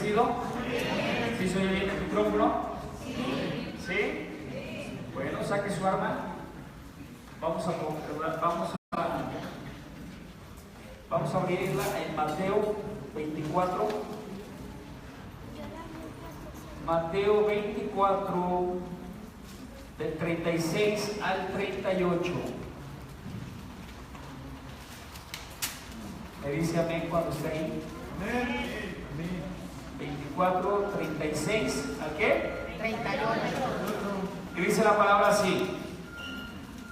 vestido? ¿Sí se oye bien el micrófono? ¿Sí? Bueno, saque su arma. Vamos a abrirla en Mateo 24. Mateo 24, del 36 al 38. Me dice amén cuando esté ahí. Amén. 24, 36, ¿a qué? 38. Y dice la palabra así: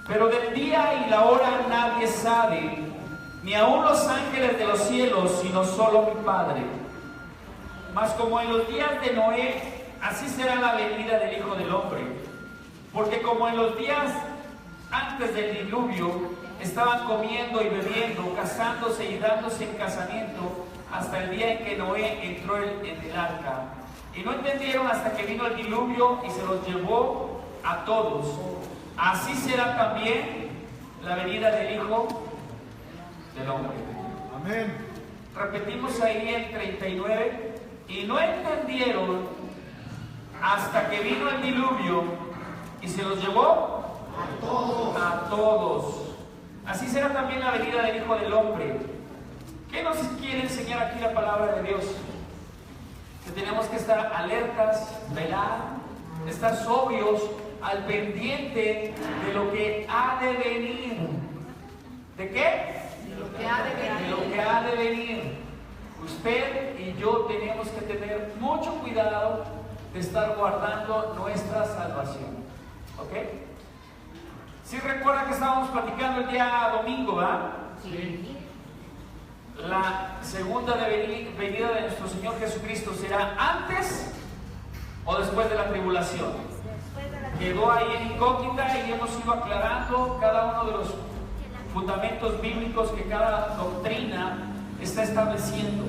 pero del día y la hora nadie sabe, ni aun los ángeles de los cielos, sino solo mi Padre. Mas como en los días de Noé, así será la venida del Hijo del Hombre. Porque como en los días antes del diluvio, estaban comiendo y bebiendo, casándose y dándose en casamiento, hasta el día en que Noé entró en el arca. Y no entendieron hasta que vino el diluvio y se los llevó a todos. Así será también la venida del Hijo del Hombre. Amén. Repetimos ahí el 39. Y no entendieron hasta que vino el diluvio y se los llevó A todos. a todos. Así será también la venida del Hijo del Hombre. ¿Qué nos quiere enseñar aquí la palabra de Dios? Que tenemos que estar alertas, velar, estar sobrios, al pendiente de lo que ha de venir. ¿De qué? De lo que ha de venir. De lo que ha de venir. Usted y yo tenemos que tener mucho cuidado de estar guardando nuestra salvación. ¿Ok? ¿Sí recuerda que estábamos platicando el día domingo, ¿verdad? Sí. La segunda venida de nuestro Señor Jesucristo será antes o después de la tribulación. Quedó ahí en incógnita y hemos ido aclarando cada uno de los fundamentos bíblicos que cada doctrina está estableciendo.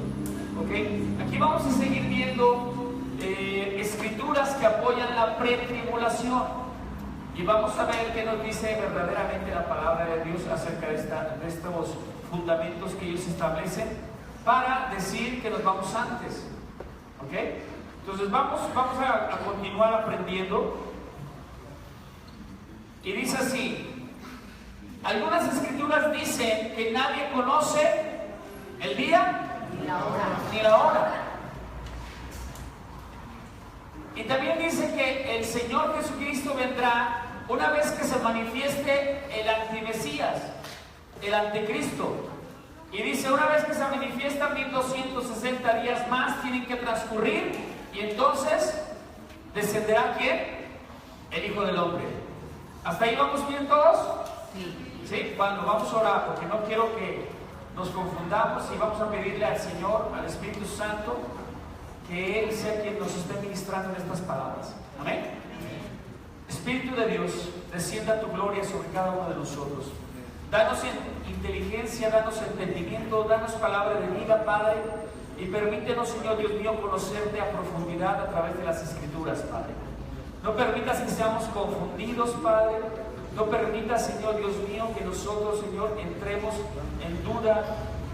¿Ok? Aquí vamos a seguir viendo escrituras que apoyan la pretribulación y vamos a ver qué nos dice verdaderamente la palabra de Dios acerca de estos fundamentos que ellos establecen para decir que nos vamos antes. ¿Ok? Entonces vamos a continuar aprendiendo. Y dice así: algunas escrituras dicen que nadie conoce el día ni la hora. Y también dice que el Señor Jesucristo vendrá una vez que se manifieste el antimesías, el anticristo. Y dice, una vez que se manifiestan 1260 días más tienen que transcurrir, y entonces descenderá ¿quién? El Hijo del Hombre. ¿Hasta ahí vamos bien todos? Sí. ¿Sí? Bueno, vamos a orar porque no quiero que nos confundamos, y vamos a pedirle al Señor, al Espíritu Santo, que Él sea quien nos esté ministrando en estas palabras. Amén. Espíritu de Dios, descienda tu gloria sobre cada uno de nosotros. Danos inteligencia, danos entendimiento, danos palabra de vida, Padre, y permítenos, Señor Dios mío, conocerte a profundidad a través de las Escrituras, Padre. No permitas que seamos confundidos, Padre. No permitas, Señor Dios mío, que nosotros, Señor, entremos en duda,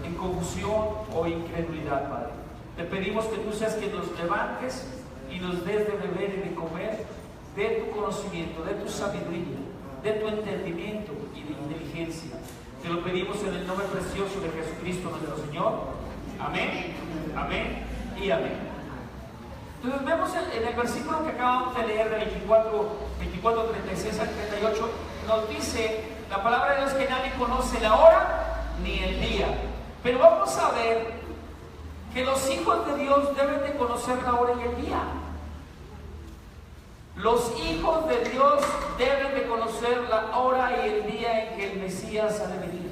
en confusión o incredulidad, Padre. Te pedimos que tú seas quien nos levantes y nos des de beber y de comer de tu conocimiento, de tu sabiduría, de tu entendimiento y de inteligencia. Te lo pedimos en el nombre precioso de Jesucristo nuestro Señor. Amén, amén y amén. Entonces vemos en el versículo que acabamos de leer, de 24, 36 al 38, nos dice la palabra de Dios que nadie conoce la hora ni el día. Pero vamos a ver que los hijos de Dios deben de conocer la hora y el día. Los hijos de Dios deben de conocer la hora y el día en que el Mesías ha de venir.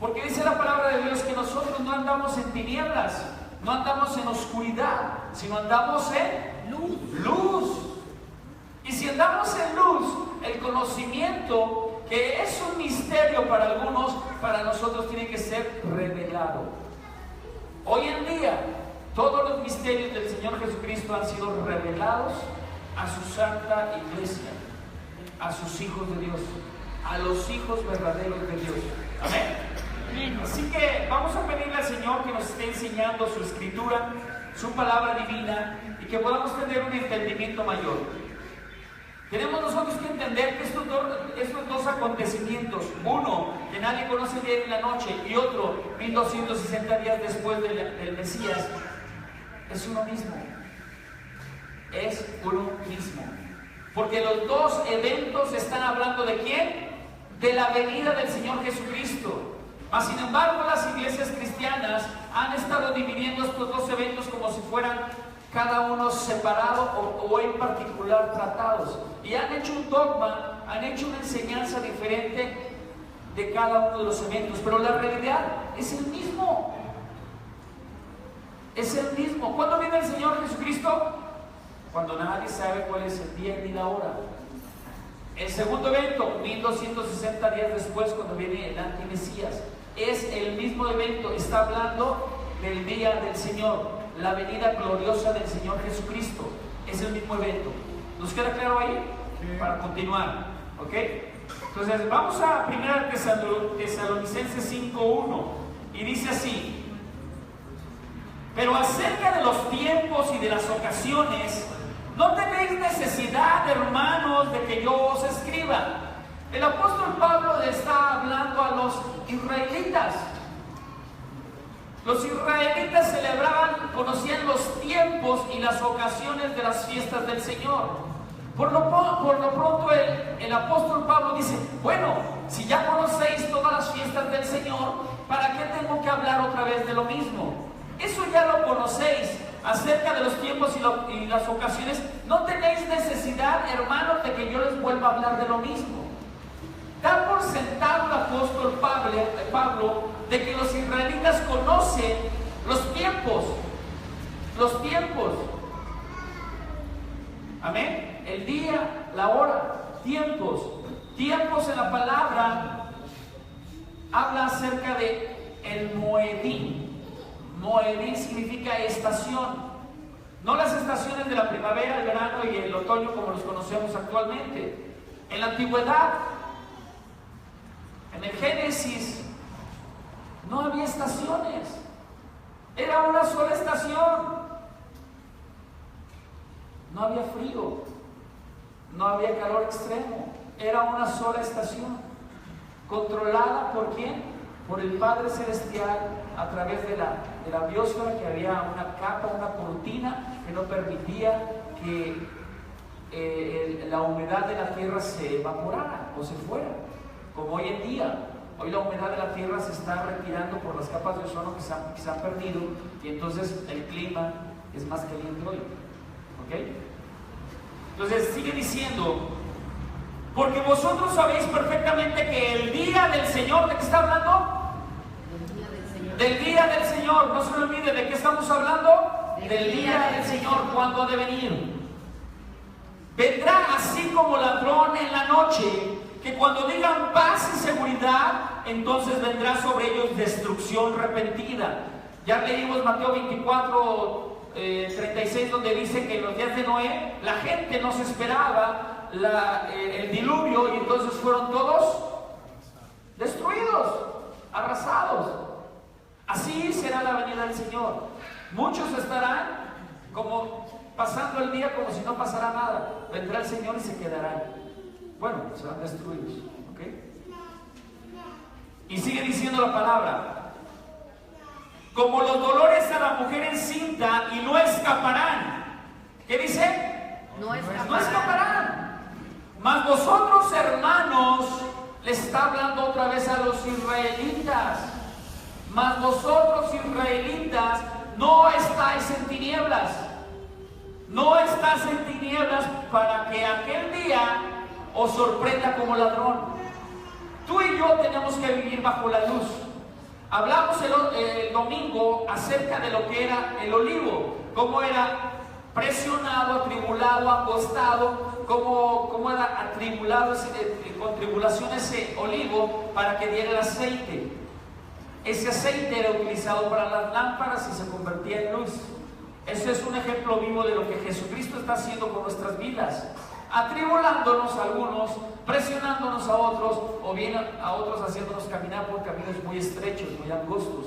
Porque dice la palabra de Dios que nosotros no andamos en tinieblas, no andamos en oscuridad, sino andamos en luz. Y si andamos en luz, el conocimiento, que es un misterio para algunos, para nosotros tiene que ser revelado. Hoy en día, todos los misterios del Señor Jesucristo han sido revelados a su santa iglesia, a sus hijos de Dios, a los hijos verdaderos de Dios. Amén. Así que vamos a pedirle al Señor que nos esté enseñando su escritura, su palabra divina, y que podamos tener un entendimiento mayor. Tenemos nosotros que entender que estos dos acontecimientos, uno que nadie conoce el día y la noche, y otro 1260 días después del Mesías, es uno mismo. Es uno mismo. Porque los dos eventos están hablando ¿de quién? De la venida del Señor Jesucristo. Mas sin embargo, las iglesias cristianas han estado dividiendo estos dos eventos como si fueran cada uno separado o en particular tratados. Y han hecho un dogma, han hecho una enseñanza diferente de cada uno de los eventos. Pero la realidad es el mismo. Es el mismo. ¿Cuándo viene el Señor Jesucristo? Cuando nadie sabe cuál es el día ni la hora. El segundo evento, 1260 días después, cuando viene el antimesías. Es el mismo evento, está hablando del día del Señor, la venida gloriosa del Señor Jesucristo. Es el mismo evento. ¿Nos queda claro ahí? Para continuar, ¿ok? Entonces vamos a 1 Tesalonicenses 5:1 y dice así: pero acerca de los tiempos y de las ocasiones, no tenéis necesidad, hermanos, de que yo os escriba. El apóstol Pablo le está hablando a los israelitas. Los israelitas celebraban, conocían los tiempos y las ocasiones de las fiestas del Señor. Por lo pronto el apóstol Pablo dice: bueno, si ya conocéis todas las fiestas del Señor, ¿para qué tengo que hablar otra vez de lo mismo? Eso ya lo conocéis. Acerca de los tiempos y las ocasiones, no tenéis necesidad, hermanos, de que yo les vuelva a hablar de lo mismo. Da por sentado el apóstol Pablo de que los israelitas conocen los tiempos. Los tiempos. Amén. El día, la hora, tiempos. Tiempos en la palabra habla acerca de el Moedín. Moedín significa estación. No las estaciones de la primavera, el verano y el otoño como los conocemos actualmente. En la antigüedad, en el Génesis, no había estaciones. Era una sola estación. No había frío. No había calor extremo. Era una sola estación. Controlada ¿por quién? Por el Padre Celestial a través de la biosfera, que había una capa, una cortina que no permitía que la humedad de la tierra se evaporara o se fuera. Como hoy en día, hoy la humedad de la tierra se está retirando por las capas de ozono que se han perdido, y entonces el clima es más caliente hoy. ¿Ok? Entonces sigue diciendo: porque vosotros sabéis perfectamente que el día del Señor, ¿de qué está hablando? Del día del Señor. No se me olvide, ¿de qué estamos hablando? Del día del Señor, cuando ha de venir. Vendrá así como ladrón en la noche, que cuando digan paz y seguridad, entonces vendrá sobre ellos destrucción repentina. Ya leímos Mateo 24, 36, donde dice que en los días de Noé la gente no se esperaba el diluvio, y entonces fueron todos destruidos, arrasados. Así será la venida del Señor. Muchos estarán como pasando el día como si no pasara nada. Vendrá el Señor y se quedarán. Bueno, serán destruidos. ¿Ok? Y sigue diciendo la palabra: como los dolores a la mujer encinta, y no escaparán. ¿Qué dice? No escaparán. No escaparán. Mas vosotros, hermanos, le está hablando otra vez a los israelitas. Mas vosotros, israelitas, no estáis en tinieblas. No estás en tinieblas para que aquel día os sorprenda como ladrón. Tú y yo tenemos que vivir bajo la luz. Hablamos el domingo acerca de lo que era el olivo, cómo era presionado, atribulado, acostado, cómo era atribulado con tribulación ese olivo para que diera el aceite. Ese aceite era utilizado para las lámparas y se convertía en luz. Ese es un ejemplo vivo de lo que Jesucristo está haciendo con nuestras vidas. atribulándonos a algunos, presionándonos a otros, o bien a otros haciéndonos caminar por caminos muy estrechos, muy angostos,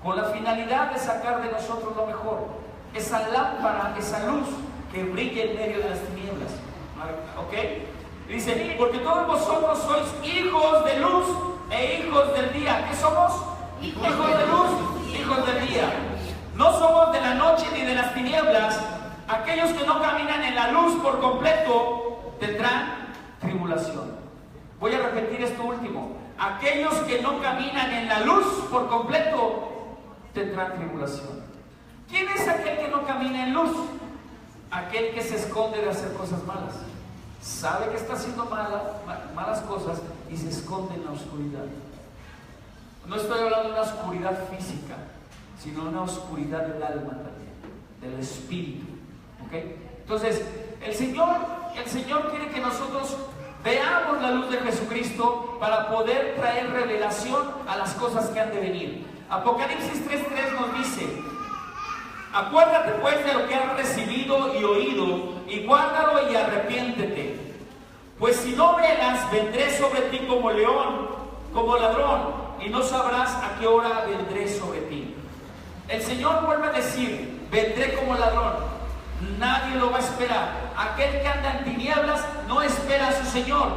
con la finalidad de sacar de nosotros lo mejor, esa lámpara, esa luz que brilla en medio de las tinieblas. ¿Ok? Dice, porque todos vosotros sois hijos de luz e hijos del día. ¿Qué somos? Hijos de luz, hijos del día. No somos de la noche ni de las tinieblas. Aquellos que no caminan en la luz por completo tendrán tribulación. Voy a repetir esto último. Aquellos que no caminan en la luz por completo tendrán tribulación. ¿Quién es aquel que no camina en luz? Aquel que se esconde de hacer cosas malas. Sabe que está haciendo malas cosas y se esconde en la oscuridad. No estoy hablando de una oscuridad física, sino una oscuridad del alma también, del espíritu. ¿Okay? Entonces, el Señor quiere que nosotros veamos la luz de Jesucristo para poder traer revelación a las cosas que han de venir. Apocalipsis 3:3 nos dice: acuérdate pues de lo que has recibido y oído, y guárdalo y arrepiéntete. Pues si no velas, vendré sobre ti como león, como ladrón, y no sabrás a qué hora vendré sobre ti. El Señor vuelve a decir: vendré como ladrón. Nadie lo va a esperar. Aquel que anda en tinieblas no espera a su Señor.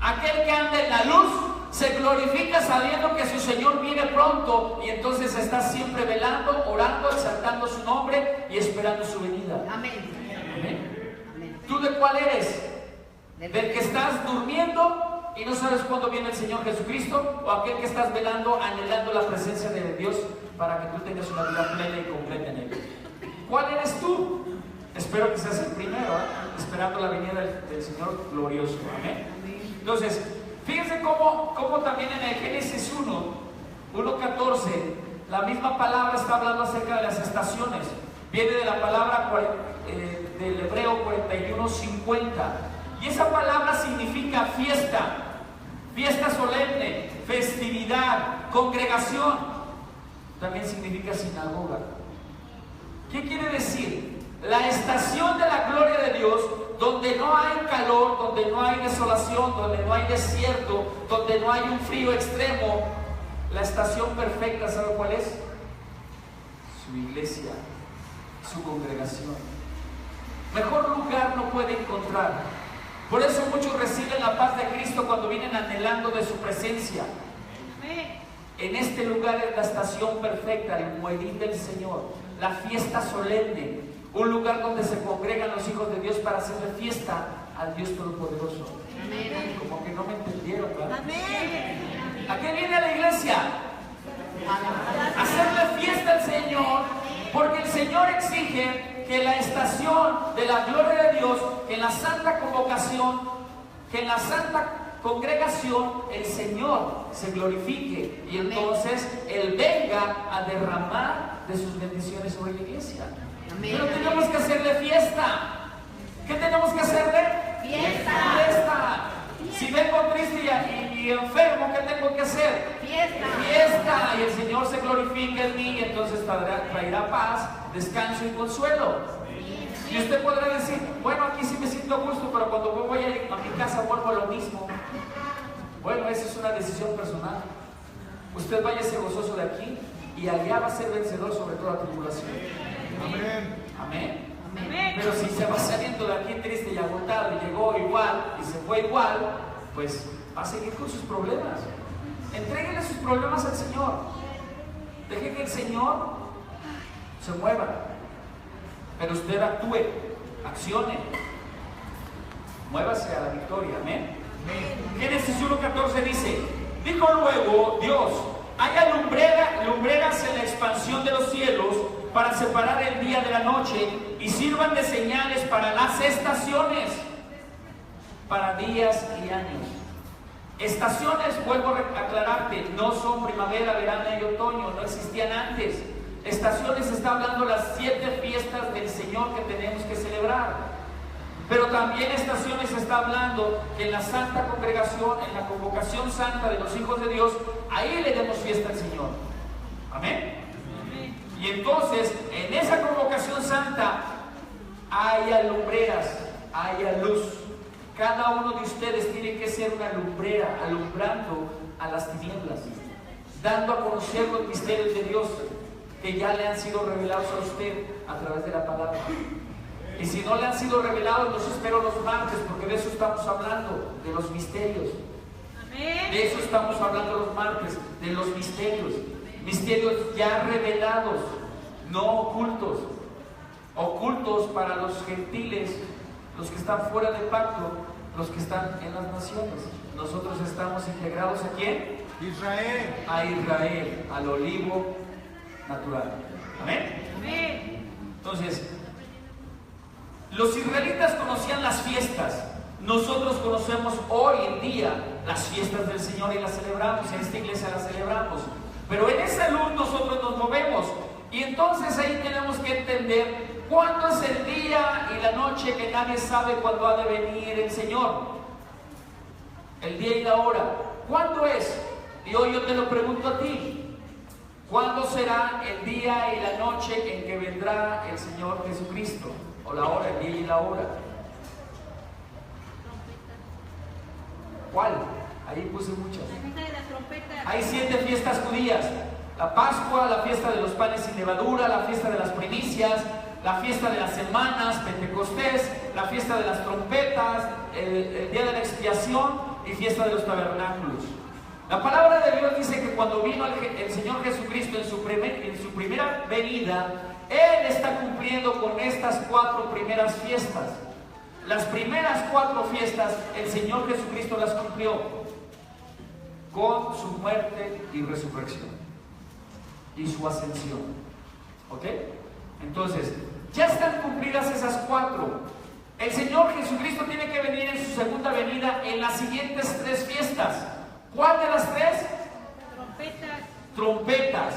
Aquel que anda en la luz se glorifica sabiendo que su Señor viene pronto, y entonces está siempre velando, orando, exaltando su nombre y esperando su venida. Amén. Amén. ¿Tú de cuál eres? ¿Del que estás durmiendo y no sabes cuándo viene el Señor Jesucristo? ¿O aquel que estás velando, anhelando la presencia de Dios para que tú tengas una vida plena y completa en Él? ¿Cuál eres tú? Espero que seas el primero, esperando la venida del Señor glorioso. Amén. Entonces, fíjense cómo también en el Génesis 1:14, la misma palabra está hablando acerca de las estaciones. Viene de la palabra del hebreo 41:50. Y esa palabra significa fiesta, fiesta solemne, festividad, congregación. También significa sinagoga. ¿Qué quiere decir? La estación de la gloria de Dios, donde no hay calor, donde no hay desolación, donde no hay desierto, donde no hay un frío extremo. La estación perfecta, ¿sabe cuál es? Su iglesia, su congregación. Mejor lugar no puede encontrar. Por eso muchos reciben la paz de Cristo cuando vienen anhelando de su presencia. En este lugar es la estación perfecta, el muedín del Señor, la fiesta solemne. Un lugar donde se congregan los hijos de Dios para hacerle fiesta al Dios Todopoderoso. Amén. Como que no me entendieron, ¿verdad? Amén. ¿A qué viene la iglesia? A hacerle fiesta al Señor, porque el Señor exige que la estación de la gloria de Dios, que en la santa convocación, que en la santa congregación, el Señor se glorifique y entonces Él venga a derramar de sus bendiciones sobre la iglesia. Pero tenemos que hacerle fiesta. ¿Qué tenemos que hacerle? Fiesta. Si vengo triste y enfermo, ¿qué tengo que hacer? Fiesta. Y el Señor se glorifica en mí, y entonces traerá paz, descanso y consuelo. Y usted podrá decir: bueno, aquí sí me siento a gusto, pero cuando voy a mi casa vuelvo a lo mismo. Bueno, esa es una decisión personal. Usted váyase gozoso de aquí y allá va a ser vencedor sobre toda tribulación. Amén. Amén. Pero si se va saliendo de aquí triste y agotado y llegó igual y se fue igual, pues va a seguir con sus problemas. Entréguele sus problemas al Señor. Deje que el Señor se mueva, pero usted actúe, accione, muévase a la victoria. Amén. Génesis 1:14 dice: dijo luego Dios: haya lumbreras en la expansión de los cielos para separar el día de la noche, y sirvan de señales para las estaciones, para días y años. Estaciones, vuelvo a aclararte, no son primavera, verano y otoño, no existían antes. Estaciones está hablando las 7 fiestas del Señor que tenemos que celebrar. Pero también estaciones está hablando que en la santa congregación, en la convocación santa de los hijos de Dios, ahí le demos fiesta al Señor. Amén. Y entonces, en esa convocación santa, haya lumbreras, haya luz. Cada uno de ustedes tiene que ser una lumbrera, alumbrando a las tinieblas, dando a conocer los misterios de Dios que ya le han sido revelados a usted a través de la palabra. Y si no le han sido revelados, los espero los martes, porque de eso estamos hablando, de los misterios. De eso estamos hablando los martes, de los misterios. Misterios ya revelados, no ocultos. Ocultos para los gentiles, los que están fuera del pacto, los que están en las naciones. Nosotros estamos integrados ¿a quién? Israel. A Israel, al olivo natural. ¿Amén? Amén. Entonces, los israelitas conocían las fiestas. Nosotros conocemos hoy en día las fiestas del Señor y las celebramos. En esta iglesia las celebramos. Pero en esa luz nosotros nos movemos. Y entonces ahí tenemos que entender cuándo es el día y la noche que nadie sabe cuándo ha de venir el Señor. El día y la hora. ¿Cuándo es? Y hoy yo te lo pregunto a ti. ¿Cuándo será el día y la noche en que vendrá el Señor Jesucristo? O la hora, el día y la hora. ¿Cuál? Ahí puse muchas. Hay 7 fiestas judías. La Pascua, la fiesta de los panes sin levadura, la fiesta de las primicias, la fiesta de las semanas, Pentecostés, la fiesta de las trompetas, el día de la expiación y fiesta de los tabernáculos. La palabra de Dios dice que cuando vino el Señor Jesucristo en su primera venida, Él está cumpliendo con estas 4 primeras fiestas. Las primeras 4 fiestas, el Señor Jesucristo las cumplió con su muerte y resurrección y su ascensión. ¿Ok? Entonces, ya están cumplidas esas 4. El Señor Jesucristo tiene que venir en su segunda venida en las siguientes 3 fiestas. ¿Cuál de las 3? Trompetas. Trompetas.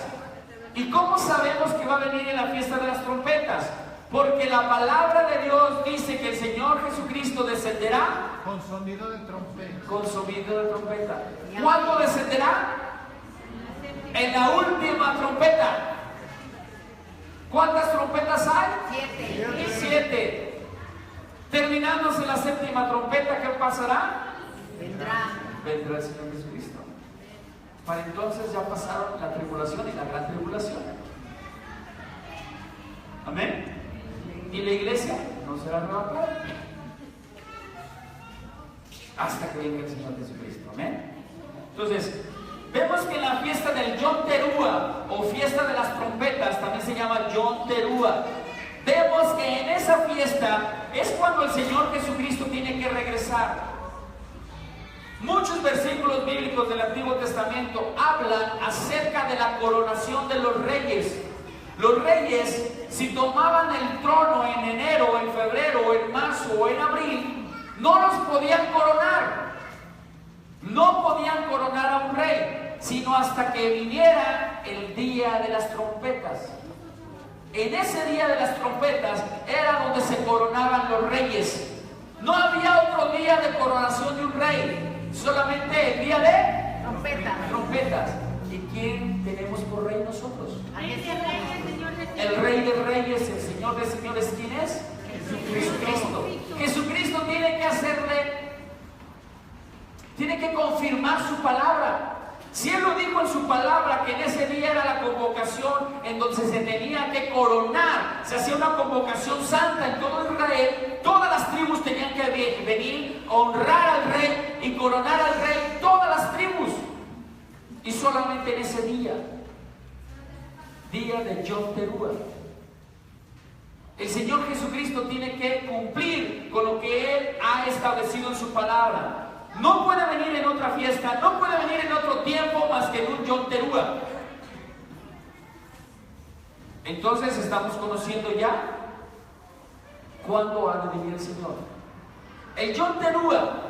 ¿Y cómo sabemos que va a venir en la fiesta de las trompetas? Porque la palabra de Dios dice que el Señor Jesucristo descenderá Con sonido de trompeta. con sonido de trompeta. ¿Cuándo descenderá? En la última trompeta. ¿Cuántas trompetas hay? 7. 7. Terminándose la 7ª trompeta, ¿qué pasará? Vendrá el Señor Jesucristo. Para entonces ya pasaron la tribulación y la gran tribulación. Amén. Y la iglesia no será arrebatada hasta que venga el Señor Jesucristo. Amén. Entonces, vemos que en la fiesta del Yom Teruah, o fiesta de las trompetas, también se llama Yom Teruah, vemos que en esa fiesta es cuando el Señor Jesucristo tiene que regresar. Muchos versículos bíblicos del Antiguo Testamento hablan acerca de la coronación de los reyes. Los reyes, si tomaban el trono en enero, en febrero, en marzo o en abril, no los podían coronar. No podían coronar a un rey, sino hasta que viniera el día de las trompetas. En ese día de las trompetas era donde se coronaban los reyes. No había otro día de coronación de un rey, solamente el día de trompetas. ¿Y quién tenemos por rey nosotros? El Rey de Reyes, el Señor de Señores. ¿Quién es? Jesucristo. Jesucristo tiene que tiene que confirmar su palabra. Si Él lo dijo en su palabra, que en ese día era la convocación en donde se tenía que coronar, se hacía una convocación santa en todo Israel, todas las tribus tenían que venir a honrar al rey y coronar al rey, todas las tribus. Y solamente en ese día de Yom Teruah, el Señor Jesucristo tiene que cumplir con lo que Él ha establecido en su palabra. No puede venir en otra fiesta, no puede venir en otro tiempo más que en un Yom Teruah. Entonces estamos conociendo ya cuándo ha de venir el Señor. El Yom Teruah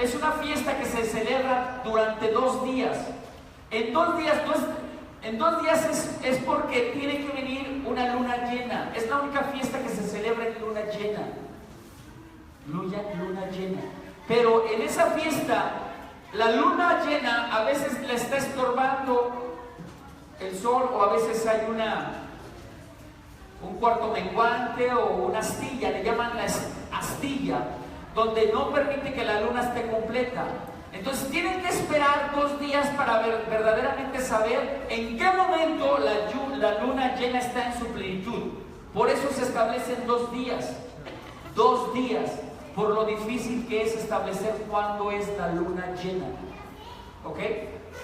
es una fiesta que se celebra durante 2 días. En 2 días es porque tiene que venir una luna llena. Es la única fiesta que se celebra en luna llena. Luna llena. Pero en esa fiesta, la luna llena a veces le está estorbando el sol, o a veces hay un un cuarto menguante o una astilla, le llaman la astilla, donde no permite que la luna esté completa. Entonces tienen que esperar 2 días para verdaderamente saber en qué momento la luna llena está en su plenitud. Por eso se establecen 2 días. 2 días, por lo difícil que es establecer cuándo es la luna llena. ¿Ok?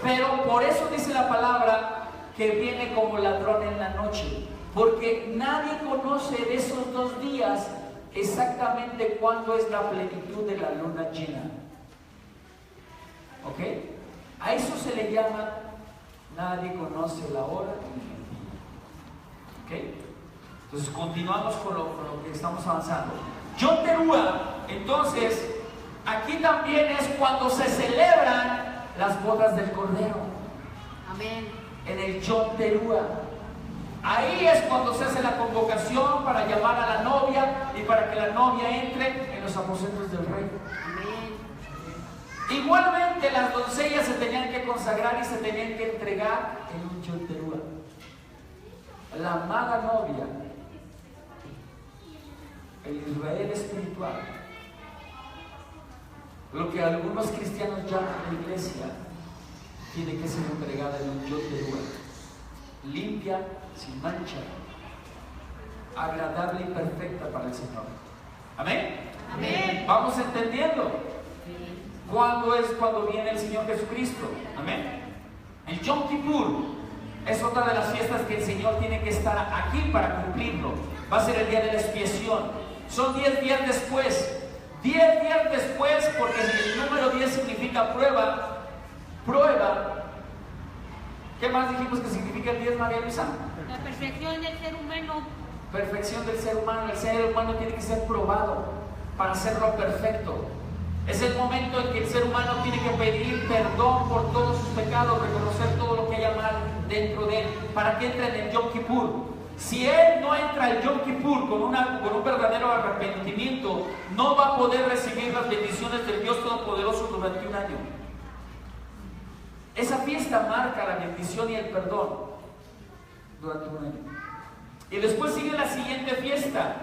Pero por eso dice la palabra que viene como ladrón en la noche. Porque nadie conoce de esos 2 días exactamente cuándo es la plenitud de la luna llena. ¿Ok? A eso se le llama nadie conoce la hora. ¿Ok? Entonces continuamos con lo que estamos avanzando. Yom Teruah, entonces, aquí también es cuando se celebran las bodas del Cordero. Amén. En el Yom Teruah. Ahí es cuando se hace la convocación para llamar a la novia y para que la novia entre en los aposentos del rey. Igualmente las doncellas se tenían que consagrar y se tenían que entregar en un Yom Teruah. La amada novia, el Israel espiritual, lo que algunos cristianos llaman la iglesia, tiene que ser entregada en un Yom Teruah, limpia, sin mancha, agradable y perfecta para el Señor. ¿Amén? Amén. ¿Vamos entendiendo? ¿Cuándo es cuando viene el Señor Jesucristo? Amén. El Yom Kippur es otra de las fiestas que el Señor tiene que estar aquí para cumplirlo. Va a ser el día de la expiación. Son 10 días después. 10 días después, porque el número 10 significa prueba. Prueba. ¿Qué más dijimos que significa el 10, María Luisa? La perfección del ser humano. Perfección del ser humano. El ser humano tiene que ser probado para hacerlo perfecto. Es el momento en que el ser humano tiene que pedir perdón por todos sus pecados, reconocer todo lo que haya mal dentro de él, para que entre en el Yom Kippur. Si él no entra en Yom Kippur con un verdadero arrepentimiento, no va a poder recibir las bendiciones del Dios Todopoderoso durante un año. Esa fiesta marca la bendición y el perdón durante un año. Y después sigue la siguiente fiesta.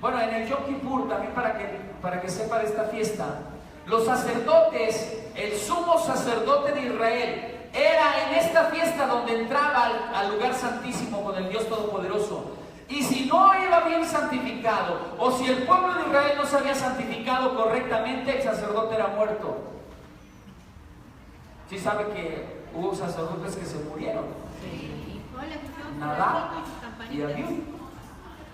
Bueno, en el Yom Kippur, también para que sepa de esta fiesta, los sacerdotes, el sumo sacerdote de Israel, era en esta fiesta donde entraba al lugar santísimo con el Dios Todopoderoso. Y si no iba bien santificado, o si el pueblo de Israel no se había santificado correctamente, el sacerdote era muerto. ¿Sí sabe que hubo sacerdotes que se murieron? Sí. Nadab y Abiú.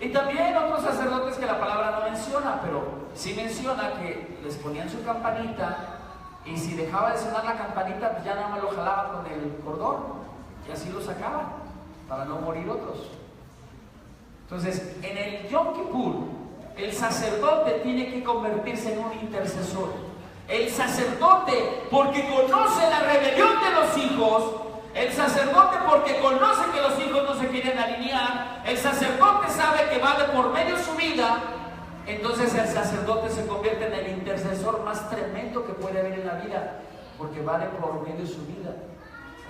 Y también otros sacerdotes que la palabra no menciona, pero sí menciona que les ponían su campanita y si dejaba de sonar la campanita, pues ya nada más lo jalaban con el cordón y así lo sacaban para no morir otros. Entonces, en el Yom Kippur, el sacerdote tiene que convertirse en un intercesor. El sacerdote, porque conoce la rebelión de los hijos. El sacerdote, porque conoce que los hijos no se quieren alinear. El sacerdote sabe que va de por medio su vida. Entonces el sacerdote se convierte en el intercesor más tremendo que puede haber en la vida, porque va de por medio su vida.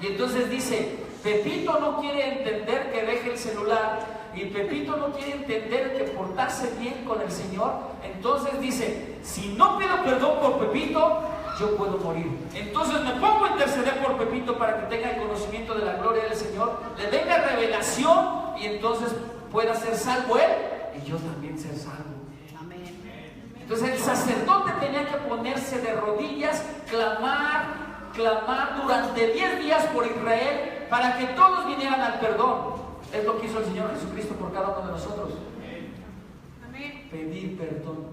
Y entonces dice, Pepito no quiere entender que deje el celular, y Pepito no quiere entender que portarse bien con el Señor. Entonces dice, si no pido perdón por Pepito, yo puedo morir. Entonces me pongo a interceder por Pepito para que tenga el conocimiento de la gloria del Señor, le venga revelación y entonces pueda ser salvo él y yo también ser salvo. Amén. Entonces el sacerdote tenía que ponerse de rodillas, clamar durante 10 días por Israel para que todos vinieran al perdón. Es lo que hizo el Señor Jesucristo por cada uno de nosotros. Amén. Pedir perdón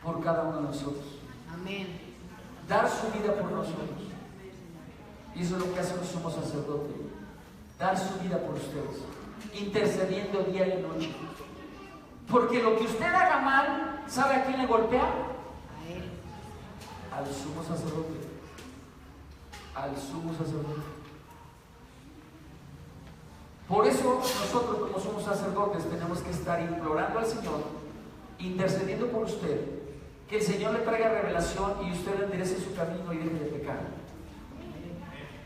por cada uno de nosotros. Amén. Dar su vida por nosotros. Y eso es lo que hace un sumo sacerdote. Dar su vida por ustedes, intercediendo día y noche. Porque lo que usted haga mal, ¿sabe a quién le golpea? A él. Al sumo sacerdote. Al sumo sacerdote. Por eso nosotros, como somos sacerdotes, tenemos que estar implorando al Señor, intercediendo por usted, que el Señor le traiga revelación y usted enderece su camino y deje de pecar.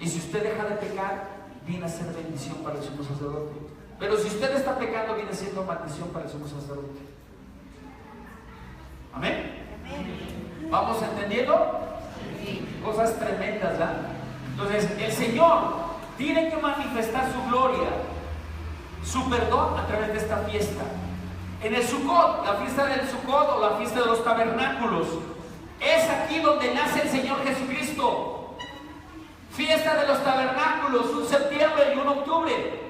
Y si usted deja de pecar, viene a ser bendición para el sumo sacerdote. Pero si usted está pecando, viene siendo maldición para el sumo sacerdote. Amén. ¿Vamos entendiendo? Cosas tremendas, ¿verdad? Entonces, el Señor tiene que manifestar su gloria, su perdón a través de esta fiesta. En el Sukkot, la fiesta del Sukkot o la fiesta de los tabernáculos, es aquí donde nace el Señor Jesucristo. Fiesta de los tabernáculos, un septiembre y un octubre.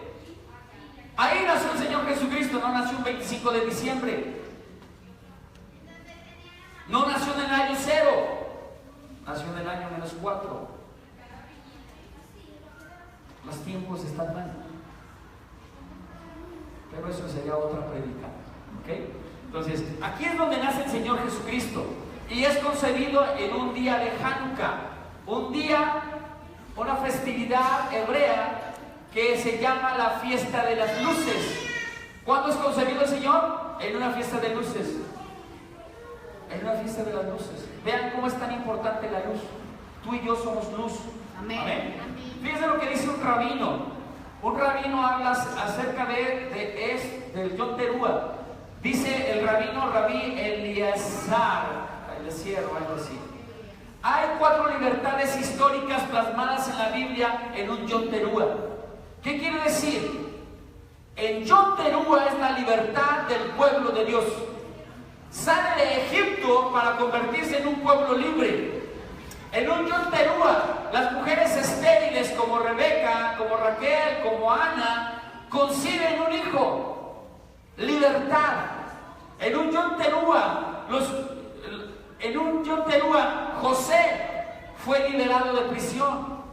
Ahí nació el Señor Jesucristo, no nació un 25 de diciembre. No nació en el año 0, nació en el año -4. Los tiempos están mal. Pero eso sería otra predica. ¿Okay? Entonces, aquí es donde nace el Señor Jesucristo. Y es concebido en un día de Hanukkah. Un día, una festividad hebrea que se llama la fiesta de las luces. ¿Cuándo es concebido el Señor? En una fiesta de luces. En una fiesta de las luces. Vean cómo es tan importante la luz. Tú y yo somos luz. Amén. Amén. Fíjense lo que dice un rabino. Un rabino habla acerca del Yom Teruah. Dice el rabino Rabí Eliezer o algo así. Hay 4 libertades históricas plasmadas en la Biblia en un Yom Teruah. ¿Qué quiere decir? El Yom Teruah es la libertad del pueblo de Dios. Sale de Egipto para convertirse en un pueblo libre. En un Yom Teruah, las mujeres estériles como Rebeca, como Raquel, como Ana, conciben un hijo. Libertad. En un Yom Teruah, José fue liberado de prisión.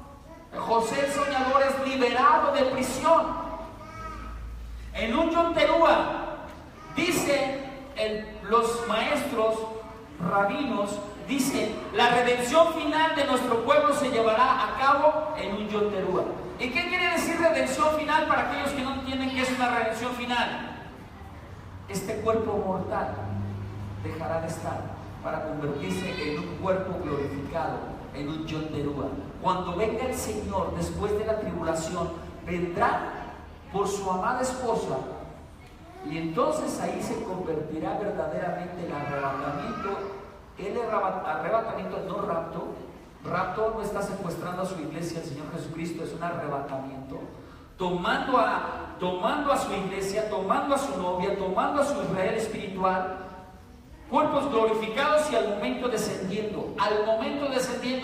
José el soñador es liberado de prisión. En un Yom Teruah, dicen los maestros rabinos, dicen, la redención final de nuestro pueblo se llevará a cabo en un Yom Teruah. ¿Y qué quiere decir redención final para aquellos que no entienden qué es una redención final? Este cuerpo mortal dejará de estar para convertirse en un cuerpo glorificado, en un Yom Teruah. Cuando venga el Señor después de la tribulación, vendrá por su amada esposa, y entonces ahí se convertirá verdaderamente el arrebatamiento. El arrebatamiento, no rapto. Rapto no está secuestrando a su iglesia, el Señor Jesucristo es un arrebatamiento. Tomando a su iglesia, tomando a su novia, tomando a su Israel espiritual, cuerpos glorificados, y al momento descendiendo,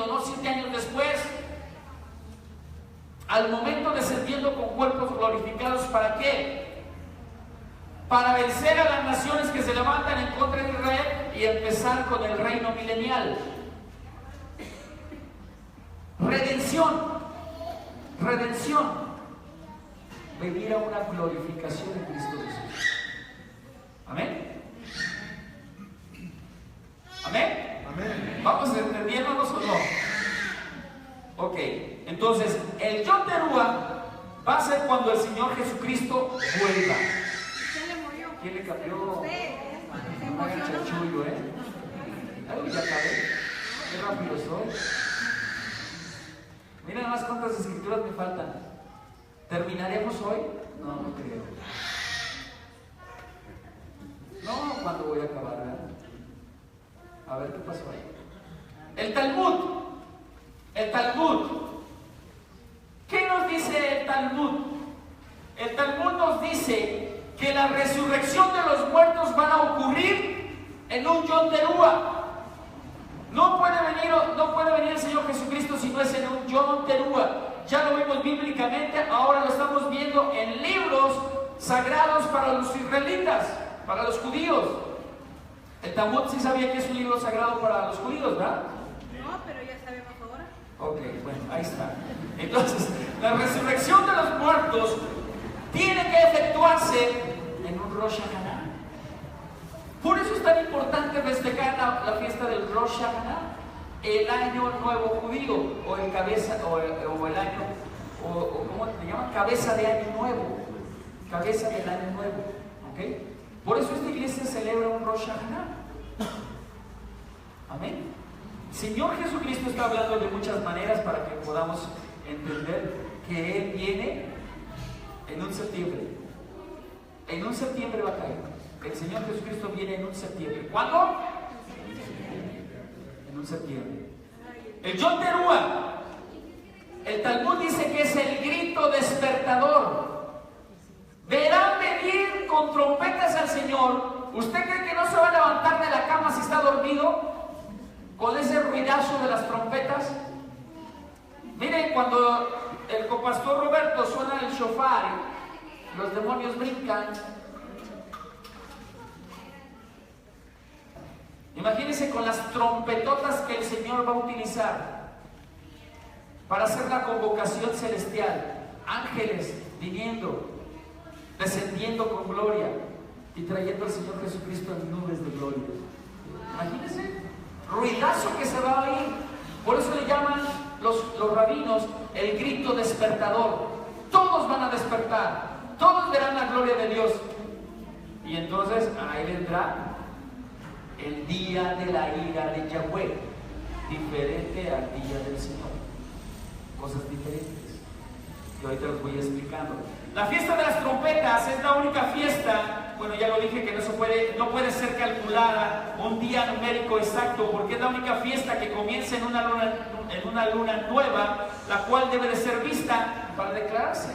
no 7 años después, al momento descendiendo con cuerpos glorificados. ¿Para qué? Para vencer a las naciones que se levantan en contra de Israel y empezar con el reino milenial. Redención. Venir a una glorificación en Cristo Jesús. Amén. Amén. Amén. ¿Vamos entendiéndonos o no? Ok, entonces el Yom Teruah va a ser cuando el Señor Jesucristo vuelva. ¿Quién le cambió? No hagan chanchullo, Ay, ya acabé. Qué rápido soy. Mira nada más cuántas escrituras me faltan. ¿Terminaremos hoy? No creo. No, ¿cuándo voy a acabar, verdad? A ver qué pasó ahí. El Talmud. ¿Qué nos dice el Talmud? El Talmud nos dice que la resurrección de los muertos van a ocurrir en un Yom Teruah. No puede venir el Señor Jesucristo si no es en un Yom Teruah. Ya lo vemos bíblicamente, ahora lo estamos viendo en libros sagrados para los israelitas, para los judíos. El Talmud sí sabía que es un libro sagrado para los judíos, ¿verdad? No, pero ya sabemos ahora. Ok, bueno, ahí está. Entonces, la resurrección de los muertos tiene que efectuarse en un Rosh Hashanah. Por eso es tan importante festejar la fiesta del Rosh Hashanah, el año nuevo judío, o el cabeza, o el año, o ¿cómo le llaman? Cabeza de año nuevo. Cabeza del año nuevo. ¿Ok? Por eso esta iglesia celebra un Rosh Hashanah. Amén. El Señor Jesucristo está hablando de muchas maneras para que podamos entender que Él viene en un septiembre. En un septiembre va a caer. El Señor Jesucristo viene en un septiembre. ¿Cuándo? En un septiembre. El Yom Teruah, el Talmud dice que es el grito despertador. Verán venir con trompetas al Señor. ¿Usted cree que no se va a levantar de la cama si está dormido con ese ruidazo de las trompetas? Miren, cuando el copastor Roberto suena el shofar, los demonios brincan. Imagínense con las trompetotas que el Señor va a utilizar para hacer la convocación celestial. Ángeles viniendo, descendiendo con gloria y trayendo al Señor Jesucristo en nubes de gloria. Imagínense, ruidazo que se va a oír. Por eso le llaman los rabinos el grito despertador. Todos van a despertar, todos verán la gloria de Dios. Y entonces ahí vendrá el día de la ira de Yahweh, diferente al día del Señor. Cosas diferentes que ahorita los voy explicando. La fiesta de las trompetas es la única fiesta, bueno, ya lo dije, que no puede ser calculada un día numérico exacto, porque es la única fiesta que comienza en una luna nueva, la cual debe de ser vista para declararse.